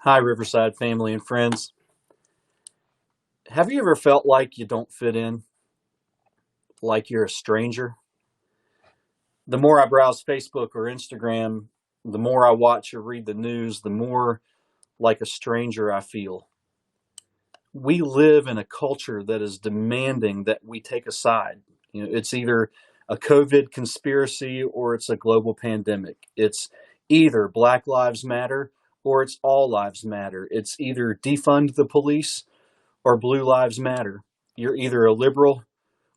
Hi, Riverside family and friends. Have you ever felt like you don't fit in, like you're a stranger? The more I browse Facebook or Instagram, the more I watch or read the news, the more like a stranger I feel. We live in a culture that is demanding that we take a side. It's either a COVID conspiracy or it's a global pandemic. It's either Black Lives Matter or it's All Lives Matter. It's either defund the police or Blue Lives Matter. You're either a liberal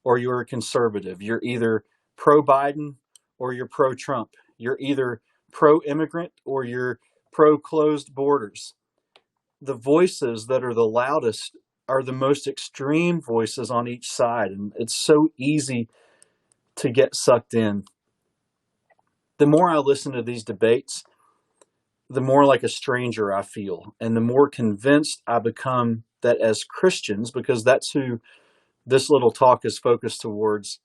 or you're a conservative. You're either pro Biden or you're pro Trump. You're either pro immigrant or you're pro closed borders. The voices that are the loudest are the most extreme voices on each side, and it's so easy to get sucked in. The more I listen to these debates, the more like a stranger I feel, and the more convinced I become that as Christians, because that's who this little talk is focused towards,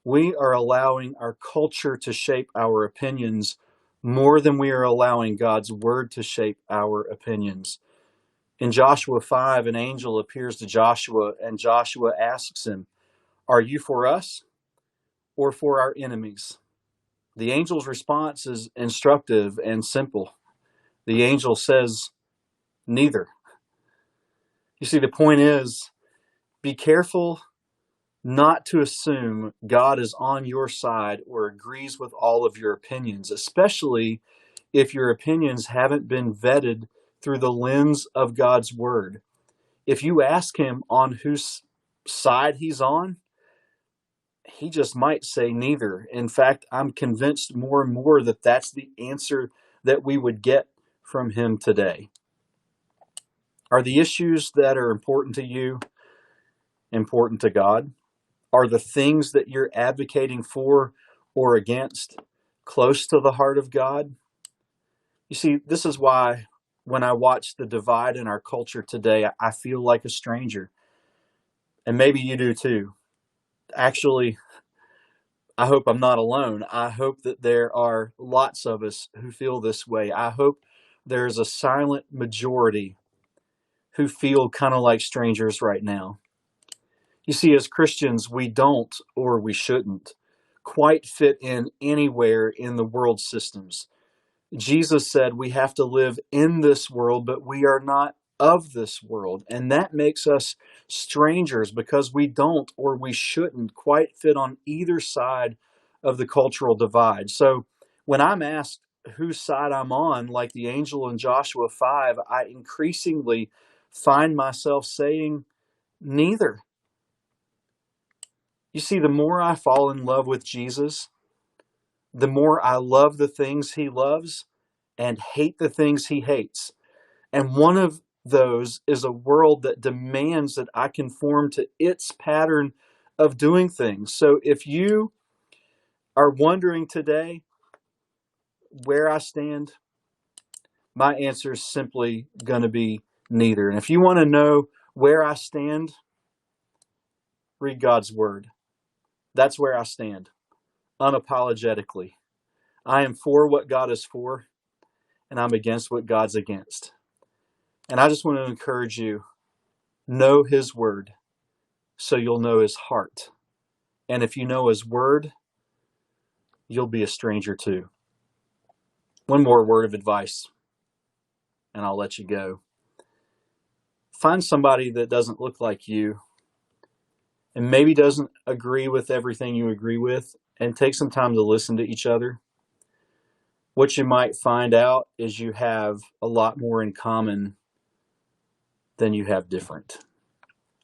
we are allowing our culture to shape our opinions more than we are allowing God's word to shape our opinions. In Joshua 5, an angel appears to Joshua, and Joshua asks him, "Are you for us or for our enemies?" The angel's response is instructive and simple. The angel says, "Neither." You see, the point is, be careful not to assume God is on your side or agrees with all of your opinions, especially if your opinions haven't been vetted through the lens of God's word. If you ask him on whose side he's on, he just might say neither. In fact, I'm convinced more and more that that's the answer that we would get from him today. Are the issues that are important to you important to God? Are the things that you're advocating for or against close to the heart of God? You see, this is why when I watch the divide in our culture today, I feel like a stranger. And maybe you do too. Actually, I hope I'm not alone. I hope that there are lots of us who feel this way. I hope there's a silent majority who feel kind of like strangers right now. You see, as Christians, we don't, or we shouldn't, quite fit in anywhere in the world systems. Jesus said we have to live in this world, but we are not of this world. And that makes us strangers because we don't, or we shouldn't, quite fit on either side of the cultural divide. So when I'm asked whose side I'm on, like the angel in Joshua 5, I increasingly find myself saying neither. You see, the more I fall in love with Jesus, the more I love the things he loves and hate the things he hates. And one of those is a world that demands that I conform to its pattern of doing things. So if you are wondering today where I stand, my answer is simply going to be neither. And if you want to know where I stand, read God's word. That's where I stand, unapologetically. I am for what God is for, and I'm against what God's against. And I just want to encourage you, know his word so you'll know his heart. And if you know his word, you'll be a stranger too. One more word of advice, and I'll let you go. Find somebody that doesn't look like you and maybe doesn't agree with everything you agree with, and take some time to listen to each other. What you might find out is you have a lot more in common than you have different.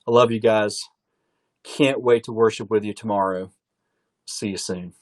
I love you guys. Can't wait to worship with you tomorrow. See you soon.